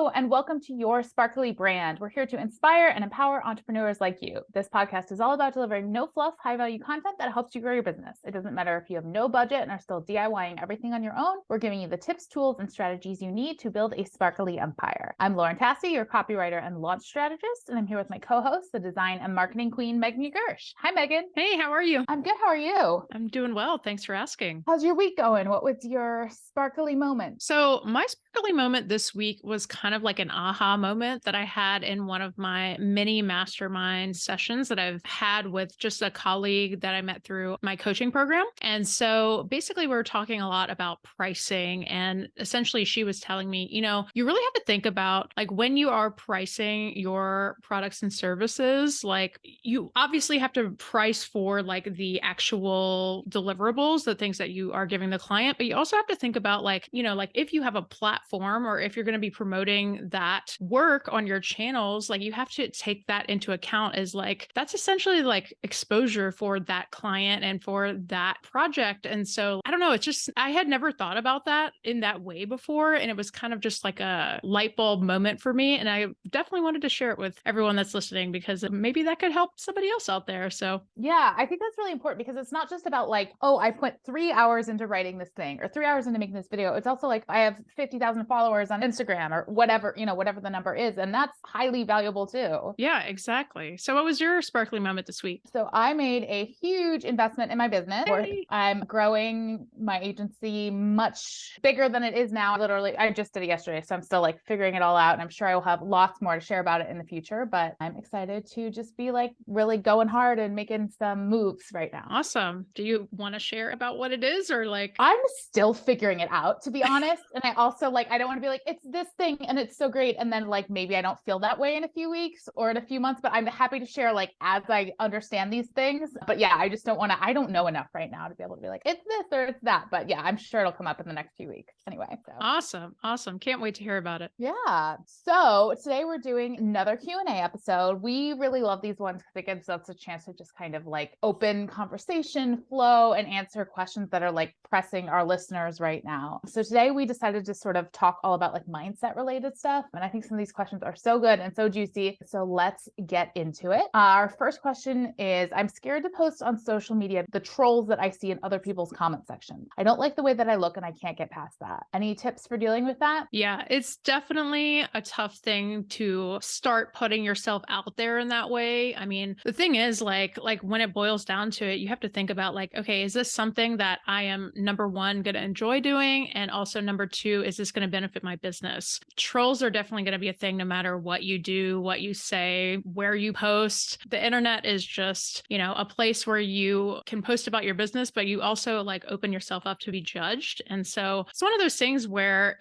Hello, and welcome to Your Sparkly Brand. We're here to inspire and empower entrepreneurs like you. This podcast is all about delivering no fluff, high value content that helps you grow your business. It doesn't matter if you have no budget and are still DIYing everything on your own. We're giving you the tips, tools, and strategies you need to build a sparkly empire. I'm Lauren Tassi, your copywriter and launch strategist, and I'm here with my co-host, the design and marketing queen, Megan Gersh. Hi, Megan. Hey, how are you? I'm good. How are you? I'm doing well. Thanks for asking. How's your week going? What was your sparkly moment? So my sparkly moment this week was kind of like an aha moment that I had in one of my mini mastermind sessions that I've had with just a colleague that I met through my coaching program. And so basically we were talking a lot about pricing, and essentially she was telling me, you really have to think about like when you are pricing your products and services, like you obviously have to price for like the actual deliverables, the things that you are giving the client, but you also have to think about like if you have a platform or if you're going to be promoting that work on your channels, like you have to take that into account as like, that's essentially like exposure for that client and for that project. And so I don't know, it's just, I had never thought about that in that way before. And it was kind of just like a light bulb moment for me. And I definitely wanted to share it with everyone that's listening because maybe that could help somebody else out there. So yeah, I think that's really important because it's not just about like, oh, I put 3 hours into writing this thing or 3 hours into making this video. It's also like I have 50,000 followers on Instagram or whatever, whatever the number is. And that's highly valuable too. Yeah, exactly. So what was your sparkly moment this week? So I made a huge investment in my business. Hey. I'm growing my agency much bigger than it is now. Literally, I just did it yesterday. So I'm still like figuring it all out. And I'm sure I will have lots more to share about it in the future, but I'm excited to just be like really going hard and making some moves right now. Awesome. Do you want to share about what it is or like? I'm still figuring it out, to be honest. And I also like, I don't want to be like, it's this thing and it's so great. And then like, maybe I don't feel that way in a few weeks or in a few months, but I'm happy to share like as I understand these things. But yeah, I just don't want to, I don't know enough right now to be able to be like, it's this or it's that. But yeah, I'm sure it'll come up in the next few weeks anyway. So. Awesome. Can't wait to hear about it. Yeah. So today we're doing another Q&A episode. We really love these ones because it gives us a chance to just kind of like open conversation flow and answer questions that are like pressing our listeners right now. So today we decided to sort of talk all about like mindset related stuff. And I think some of these questions are so good and so juicy. So let's get into it. Our first question is, I'm scared to post on social media the trolls that I see in other people's comment section. I don't like the way that I look and I can't get past that. Any tips for dealing with that? Yeah, it's definitely a tough thing to start putting yourself out there in that way. I mean, the thing is like when it boils down to it, you have to think about like, okay, is this something that I am number one, going to enjoy doing? And also number two, is this going to benefit my business? Trolls are definitely going to be a thing no matter what you do, what you say, where you post. The internet is just, a place where you can post about your business, but you also like open yourself up to be judged. And so it's one of those things where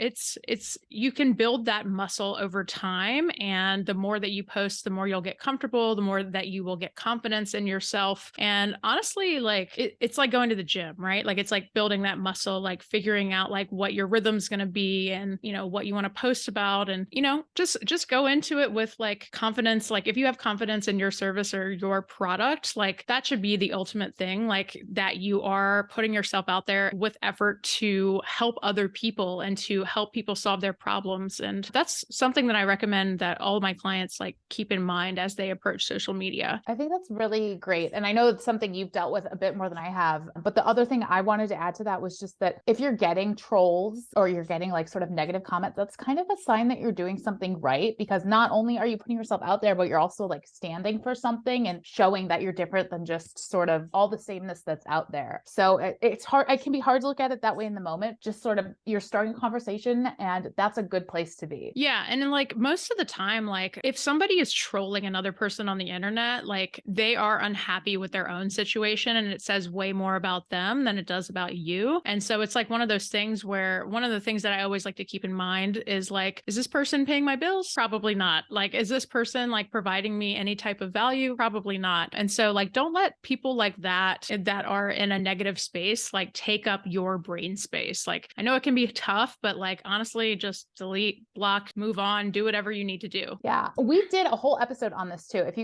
you can build that muscle over time. And the more that you post, the more you'll get comfortable, the more that you will get confidence in yourself. And honestly, like it's like going to the gym, right? Like it's like building that muscle, like figuring out like what your rhythm's going to be and, what you want to post about. And, just go into it with like confidence. Like if you have confidence in your service or your product, like that should be the ultimate thing, like that you are putting yourself out there with effort to help other people and to help people solve their problems. And that's something that I recommend that all of my clients like keep in mind as they approach social media. I think that's really great. And I know it's something you've dealt with a bit more than I have, but the other thing I wanted to add to that was just that if you're getting trolls or you're getting like sort of negative comments, that's kind of a sign that you're doing something right, because not only are you putting yourself out there, but you're also like standing for something and showing that you're different than just sort of all the sameness that's out there. So it's hard. It can be hard to look at it that way in the moment, just sort of you're starting a conversation, and that's a good place to be. Yeah. And then like most of the time, like if somebody is trolling another person on the internet, like they are unhappy with their own situation and it says way more about them than it does about you. And so it's like one of those things where one of the things that I always like to keep in mind is like, is this person paying my bills? Probably not. Like, is this person like providing me any type of value? Probably not. And so like, don't let people like that are in a negative space, like take up your brain space. Like, I know it can be tough, but like, honestly, just delete, block, move on, do whatever you need to do. Yeah. We did a whole episode on this too. If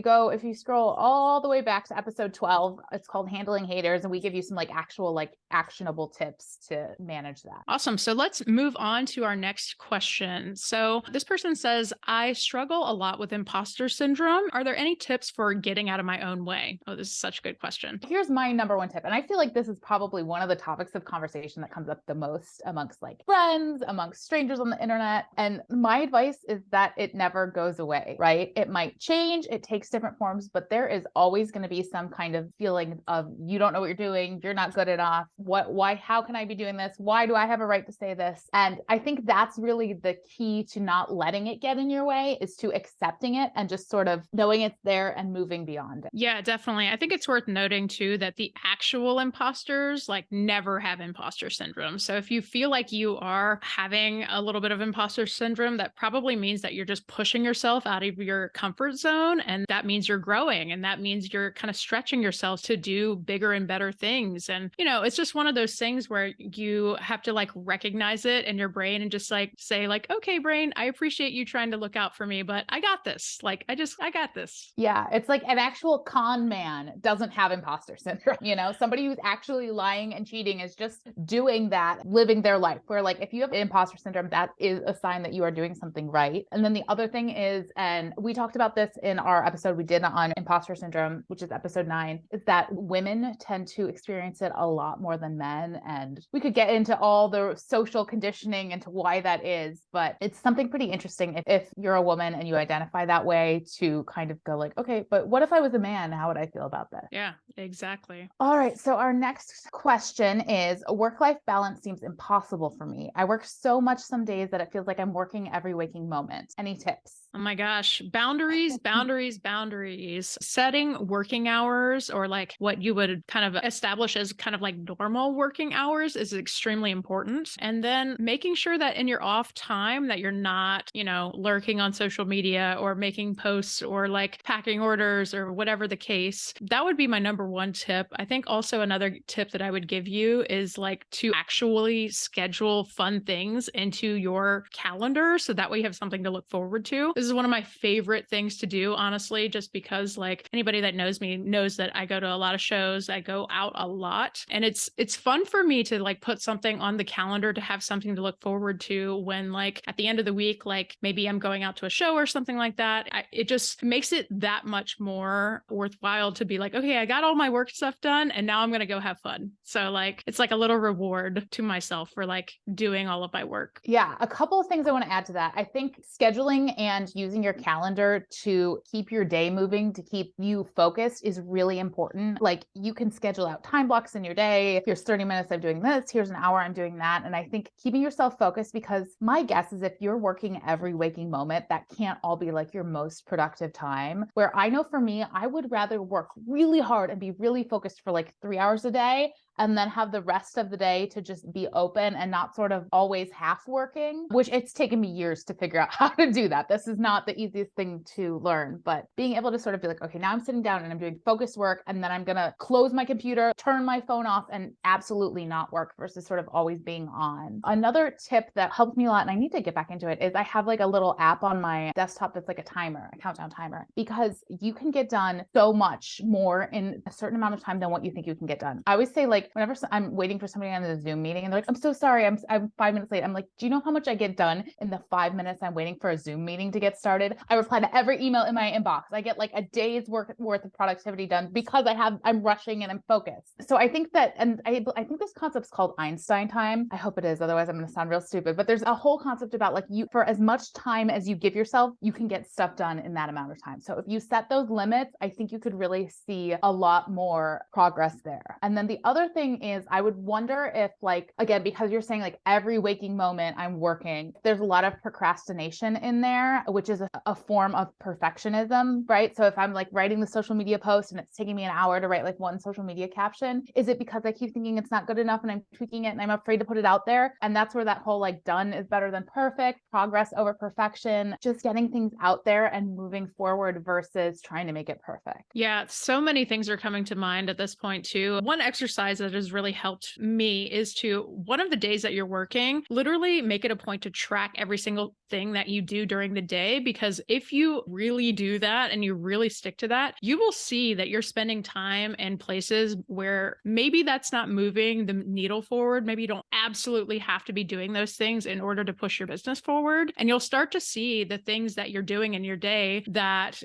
you scroll all the way back to episode 12, it's called Handling Haters. And we give you some like actual, like actionable tips to manage that. Awesome. So let's move on to our next question. So this person says, I struggle a lot with imposter syndrome. Are there any tips for getting out of my own way? Oh, this is such a good question. Here's my number one tip. And I feel like this is probably one of the topics of conversation that comes up the most amongst like friends, amongst strangers on the internet. And my advice is that it never goes away, right? It might change, it takes different forms, but there is always going to be some kind of feeling of you don't know what you're doing, you're not good enough. Why, how can I be doing this? Why do I have a right to say this? And I think that's really the key to not letting it get in your way, is to accepting it and just sort of knowing it's there and moving beyond it. Yeah, definitely. I think it's worth noting too that the actual imposters like never have imposter syndrome. So if you feel like you are having a little bit of imposter syndrome, that probably means that you're just pushing yourself out of your comfort zone. And that means you're growing. And that means you're kind of stretching yourself to do bigger and better things. And, it's just one of those things where you have to like recognize it in your brain and just like say like, okay, brain, I appreciate you trying to look out for me, but I got this. Like, I got this. Yeah. It's like an actual con man doesn't have imposter syndrome. Somebody who's actually lying and cheating is just doing that, living their life, where like, if you have imposter syndrome, that is a sign that you are doing something right. And then the other thing is, and we talked about this in our episode we did on imposter syndrome, which is episode 9, is that women tend to experience it a lot more than men. And we could get into all the social conditioning into why that is, but it's something pretty interesting if you're a woman and you identify that way, to kind of go like, okay, but what if I was a man? How would I feel about this? Yeah, exactly. All right. So our next question is, work-life balance seems impossible for me. I work so much some days that it feels like I'm working every waking moment. Any tips? Oh my gosh. Boundaries, boundaries, boundaries. Setting working hours, or like what you would kind of establish as kind of like normal working hours, is extremely important. And then making sure that in your off time that you're not, lurking on social media or making posts or like packing orders or whatever the case. That would be my number one tip. I think also another tip that I would give you is like to actually schedule fun things into your calendar, so that way you have something to look forward to. This is one of my favorite things to do, honestly, just because like anybody that knows me knows that I go to a lot of shows, I go out a lot, and it's fun for me to like put something on the calendar to have something to look forward to when like at the end of the week, like maybe I'm going out to a show or something like that. It just makes it that much more worthwhile to be like, okay, I got all my work stuff done and now I'm going to go have fun. So like, it's like a little reward to myself for like doing all of my work. Yeah. A couple of things I want to add to that. I think scheduling and using your calendar to keep your day moving, to keep you focused, is really important. Like, you can schedule out time blocks in your day. Here's 30 minutes I'm doing this. Here's an hour I'm doing that. And I think keeping yourself focused, because my guess is if you're working every waking moment, that can't all be like your most productive time. Where I know for me, I would rather work really hard and be really focused for like 3 hours a day, and then have the rest of the day to just be open and not sort of always half working, which it's taken me years to figure out how to do that. This is not the easiest thing to learn, but being able to sort of be like, okay, now I'm sitting down and I'm doing focused work, and then I'm going to close my computer, turn my phone off, and absolutely not work, versus sort of always being on. Another tip that helps me a lot, and I need to get back into it, is I have like a little app on my desktop that's like a timer, a countdown timer, because you can get done so much more in a certain amount of time than what you think you can get done. I always say, like, whenever I'm waiting for somebody on the Zoom meeting and they're like, I'm so sorry, I'm 5 minutes late. I'm like, do you know how much I get done in the 5 minutes I'm waiting for a Zoom meeting to get started? I reply to every email in my inbox. I get like a day's worth of productivity done because I'm rushing and I'm focused. So I think that, and I think this concept's called Einstein time. I hope it is. Otherwise I'm going to sound real stupid, but there's a whole concept about like, you, for as much time as you give yourself, you can get stuff done in that amount of time. So if you set those limits, I think you could really see a lot more progress there. And then the other thing is, I would wonder if, like, again, because you're saying like every waking moment I'm working, there's a lot of procrastination in there, which is a form of perfectionism, right? So if I'm like writing the social media post and it's taking me an hour to write like one social media caption, is it because I keep thinking it's not good enough and I'm tweaking it and I'm afraid to put it out there? And that's where that whole like done is better than perfect, progress over perfection, just getting things out there and moving forward versus trying to make it perfect. Yeah, so many things are coming to mind at this point too. One exercise that has really helped me is to, one of the days that you're working, literally make it a point to track every single thing that you do during the day. Because if you really do that and you really stick to that, you will see that you're spending time in places where maybe that's not moving the needle forward. Maybe you don't absolutely have to be doing those things in order to push your business forward. And you'll start to see the things that you're doing in your day that,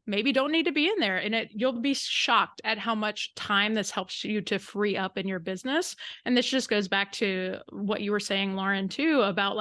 maybe don't need to be in there. And you'll be shocked at how much time this helps you to free up in your business. And this just goes back to what you were saying, Lauren, too, about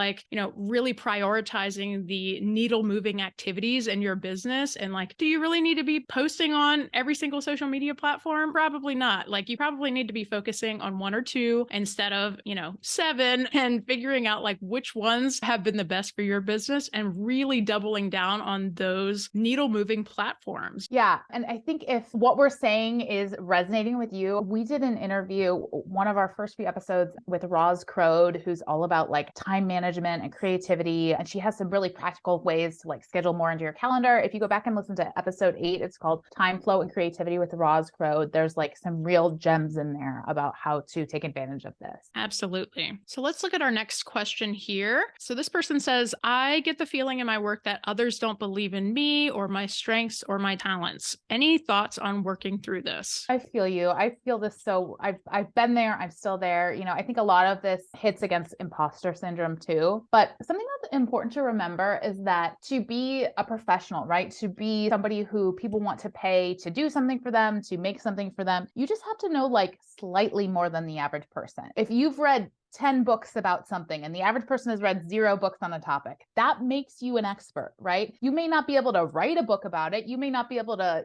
really prioritizing the needle moving activities in your business. And do you really need to be posting on every single social media platform? Probably not. You probably need to be focusing on one or two instead of, 7, and figuring out which ones have been the best for your business and really doubling down on those needle moving platforms. Yeah. And I think if what we're saying is resonating with you, we did an interview, one of our first few episodes with Croad, who's all about time management and creativity. And she has some really practical ways to schedule more into your calendar. If you go back and listen to episode 8, it's called Time Flow and Creativity with Croad. There's some real gems in there about how to take advantage of this. Absolutely. So let's look at our next question here. So this person says, I get the feeling in my work that others don't believe in me or my strengths or my talents. Any thoughts on working through this? I feel you. I feel this. So I've been there. I'm still there. I think a lot of this hits against imposter syndrome too. But something that's important to remember is that to be a professional, right? To be somebody who people want to pay to do something for them, to make something for them, you just have to know slightly more than the average person. If you've read 10 books about something and the average person has read 0 books on a topic, that makes you an expert, right? You may not be able to write a book about it. You may not be able to,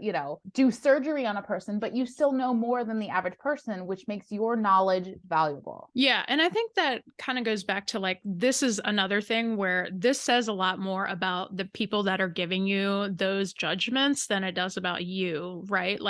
do surgery on a person, but you still know more than the average person, which makes your knowledge valuable. Yeah. And I think that kind of goes back to this is another thing where this says a lot more about the people that are giving you those judgments than it does about you, right?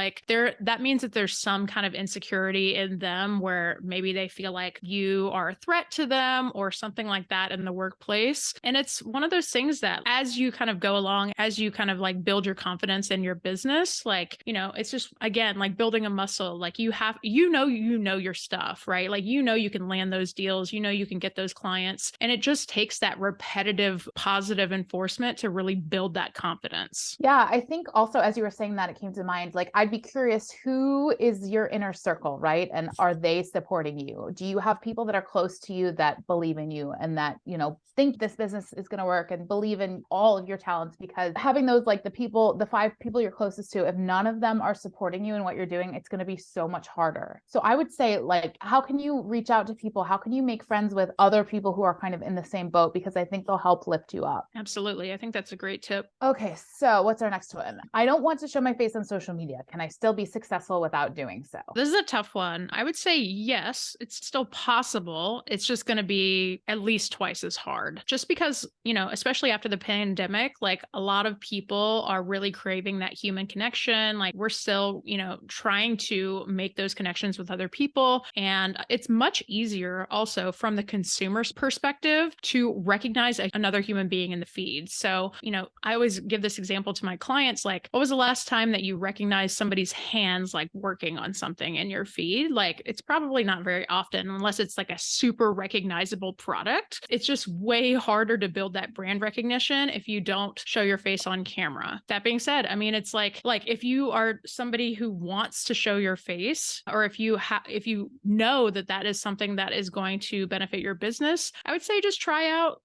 That means that there's some kind of insecurity in them where maybe they feel like you are a threat to them or something like that in the workplace. And it's one of those things that as you kind of go along, as you kind of build your confidence in your business, it's just, again, building a muscle. You have, you know your stuff, right? You can land those deals, you can get those clients. And it just takes that repetitive positive enforcement to really build that confidence. Yeah. I think also, as you were saying that, it came to mind, I'd be curious, who is your inner circle, right? And are they supporting you? Do you have people that are close to you that believe in you and that, think this business is going to work and believe in all of your talents? Because having those, the 5 people you're closest to, if none of them are supporting you in what you're doing, it's going to be so much harder. So I would say, how can you reach out to people? How can you make friends with other people who are kind of in the same boat? Because I think they'll help lift you up. Absolutely. I think that's a great tip. Okay. So what's our next one? I don't want to show my face on social media. Can I still be successful without doing so? This is a tough one. I would say yes, it's still possible. It's just going to be at least twice as hard. Just because, especially after the pandemic, a lot of people are really craving that human connection. We're still, trying to make those connections with other people. And it's much easier also from the consumer's perspective to recognize another human being in the feed. So, I always give this example to my clients, what was the last time that you recognized somebody's hands working on something in your feed? It's probably not very often unless it's a super recognizable product. It's just way harder to build that brand recognition if you don't show your face on camera. That being said, I mean, it's if you are somebody who wants to show your face, or if you know that is something that is going to benefit your business, I would say just try out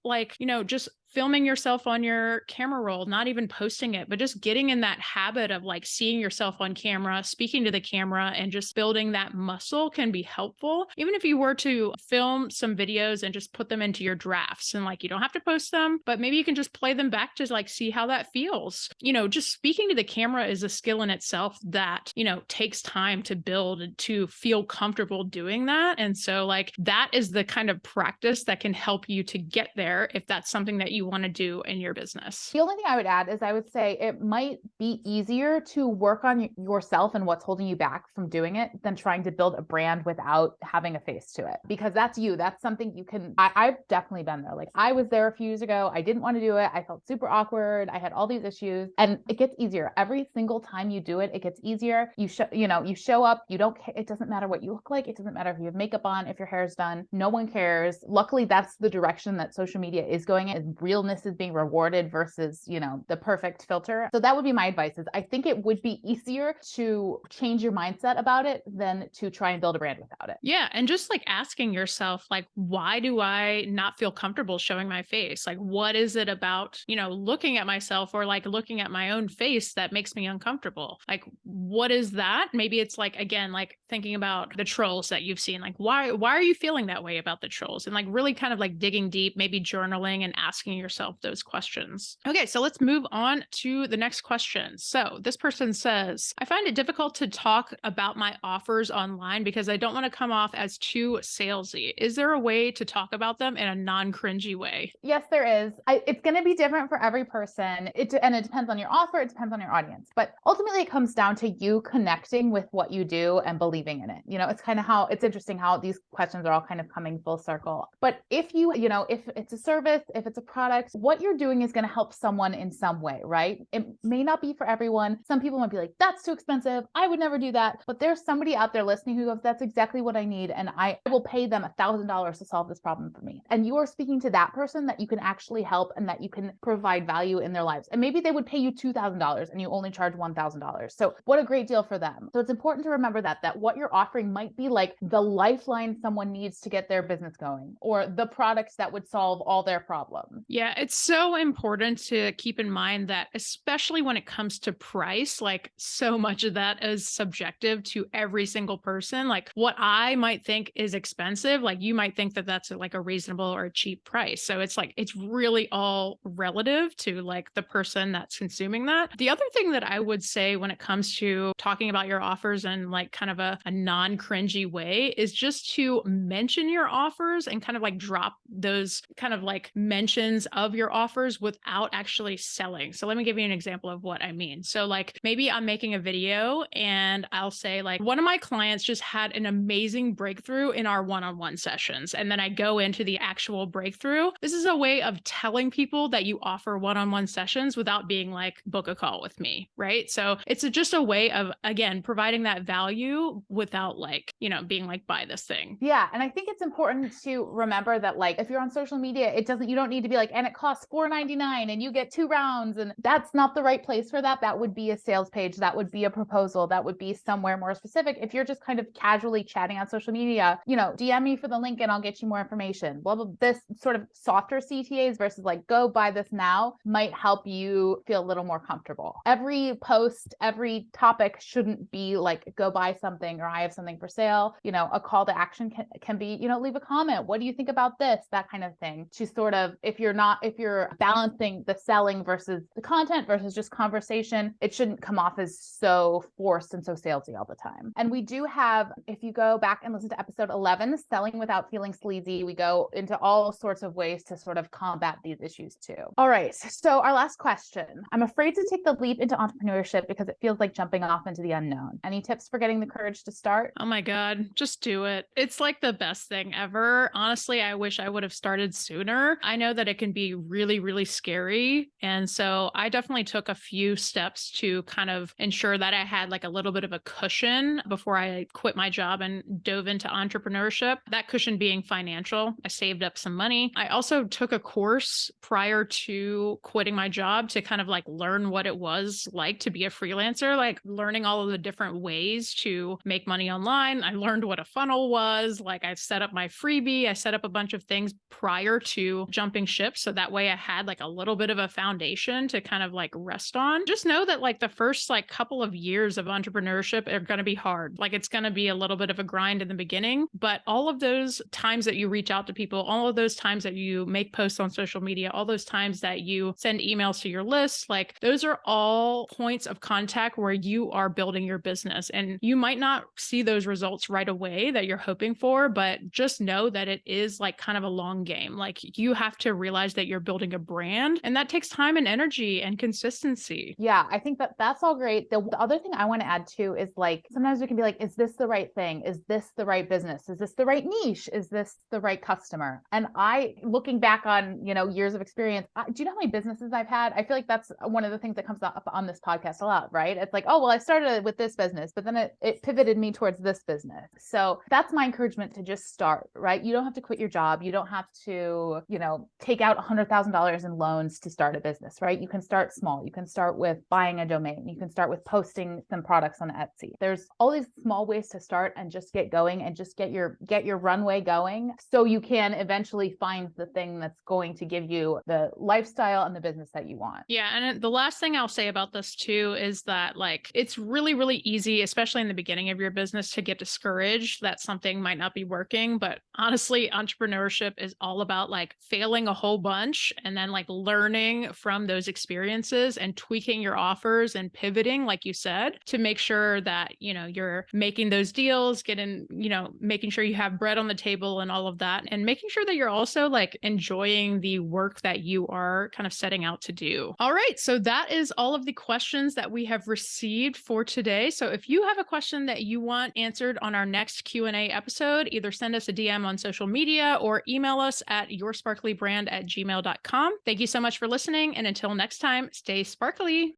just filming yourself on your camera roll, not even posting it, but just getting in that habit of seeing yourself on camera, speaking to the camera, and just building that muscle can be helpful. Even if you were to film some videos and just put them into your drafts and you don't have to post them, but maybe you can just play them back to see how that feels. Just speaking to the camera is a skill in itself that, takes time to build and to feel comfortable doing that. And so that is the kind of practice that can help you to get there if that's something that you you want to do in your business. The only thing I would add is I would say it might be easier to work on yourself and what's holding you back from doing it than trying to build a brand without having a face to it, because that's you. That's something you can, I've definitely been there. Like I was there a few years ago. I didn't want to do it. I felt super awkward. I had all these issues, and it gets easier. Every single time you do it, it gets easier. You show up, you don't care. It doesn't matter what you look like. It doesn't matter if you have makeup on, if your hair is done, no one cares. Luckily, that's the direction that social media is going in. Realness is being rewarded versus, the perfect filter. So that would be my advice is I think it would be easier to change your mindset about it than to try and build a brand without it. Yeah. And just like asking yourself, like, why do I not feel comfortable showing my face? Like, what is it about, looking at myself or like looking at my own face that makes me uncomfortable? Like, what is that? Maybe it's like, again, like thinking about the trolls that you've seen, like, why are you feeling that way about the trolls? And like really kind of like digging deep, maybe journaling and asking yourself those questions. Okay. So let's move on to the next question. So this person says, I find it difficult to talk about my offers online because I don't want to come off as too salesy. Is there a way to talk about them in a non-cringy way? Yes, there is. It's going to be different for every person. And it depends on your offer. It depends on your audience. But ultimately, it comes down to you connecting with what you do and believing in it. It's kind of how it's interesting how these questions are all kind of coming full circle. But if if it's a service, if it's a product, what you're doing is going to help someone in some way, right? It may not be for everyone. Some people might be like, that's too expensive. I would never do that. But there's somebody out there listening who goes, that's exactly what I need. And I will pay them $1,000 to solve this problem for me. And you are speaking to that person that you can actually help and that you can provide value in their lives. And maybe they would pay you $2,000 and you only charge $1,000. So what a great deal for them. So it's important to remember that what you're offering might be like the lifeline someone needs to get their business going, or the products that would solve all their problems. Yeah, it's so important to keep in mind that, especially when it comes to price, like so much of that is subjective to every single person. Like what I might think is expensive, like you might think that that's like a reasonable or a cheap price. So it's like, it's really all relative to like the person that's consuming that. The other thing that I would say when it comes to talking about your offers in like kind of a non-cringy way is just to mention your offers and kind of like drop those kind of like mentions of your offers without actually selling. So let me give you an example of what I mean. So like maybe I'm making a video and I'll say like, one of my clients just had an amazing breakthrough in our one-on-one sessions. And then I go into the actual breakthrough. This is a way of telling people that you offer one-on-one sessions without being like, book a call with me, right? So it's just a way of, again, providing that value without like, being like, buy this thing. Yeah. And I think it's important to remember that like, if you're on social media, you don't need to be like, and it costs $4.99 and you get 2 rounds. And that's not the right place for that. That would be a sales page. That would be a proposal. That would be somewhere more specific. If you're just kind of casually chatting on social media, DM me for the link and I'll get you more information. Blah, blah. This sort of softer CTAs versus like, go buy this now might help you feel a little more comfortable. Every post, every topic shouldn't be like, go buy something or I have something for sale. A call to action can be, leave a comment. What do you think about this? That kind of thing, to sort of, if you're balancing the selling versus the content versus just conversation, it shouldn't come off as so forced and so salesy all the time. And we do have, if you go back and listen to episode 11, selling without feeling sleazy, we go into all sorts of ways to sort of combat these issues too. All right. So our last question, I'm afraid to take the leap into entrepreneurship because it feels like jumping off into the unknown. Any tips for getting the courage to start? Oh my God, just do it. It's like the best thing ever. Honestly, I wish I would have started sooner. I know that it can be really, really scary. And so I definitely took a few steps to kind of ensure that I had like a little bit of a cushion before I quit my job and dove into entrepreneurship. That cushion being financial. I saved up some money. I also took a course prior to quitting my job to kind of like learn what it was like to be a freelancer, like learning all of the different ways to make money online. I learned what a funnel was. Like I set up my freebie. I set up a bunch of things prior to jumping ship. So that way I had like a little bit of a foundation to kind of like rest on. Just know that like the first like couple of years of entrepreneurship are going to be hard. Like it's going to be a little bit of a grind in the beginning, but all of those times that you reach out to people, all of those times that you make posts on social media, all those times that you send emails to your list, like those are all points of contact where you are building your business. And you might not see those results right away that you're hoping for, but just know that it is like kind of a long game. Like you have to realize realize that you're building a brand, and that takes time and energy and consistency. Yeah, I think that that's all great. The other thing I want to add too is like sometimes we can be like, is this the right thing? Is this the right business? Is this the right niche? Is this the right customer? And looking back on, years of experience, do you know how many businesses I've had? I feel like that's one of the things that comes up on this podcast a lot, right? It's like, oh, well, I started with this business, but then it pivoted me towards this business. So that's my encouragement to just start, right? You don't have to quit your job. You don't have to, take out $100,000 in loans to start a business, right? You can start small. You can start with buying a domain. You can start with posting some products on Etsy. There's all these small ways to start and just get going and just get your runway going so you can eventually find the thing that's going to give you the lifestyle and the business that you want. Yeah. And the last thing I'll say about this too is that like it's really, really easy, especially in the beginning of your business, to get discouraged that something might not be working. But honestly, entrepreneurship is all about like failing a whole bunch and then like learning from those experiences and tweaking your offers and pivoting, like you said, to make sure that, you're making those deals, making sure you have bread on the table and all of that, and making sure that you're also like enjoying the work that you are kind of setting out to do. All right. So that is all of the questions that we have received for today. So if you have a question that you want answered on our next Q&A episode, either send us a DM on social media or email us at yoursparklybrand@gmail.com. Thank you so much for listening. And until next time, stay sparkly.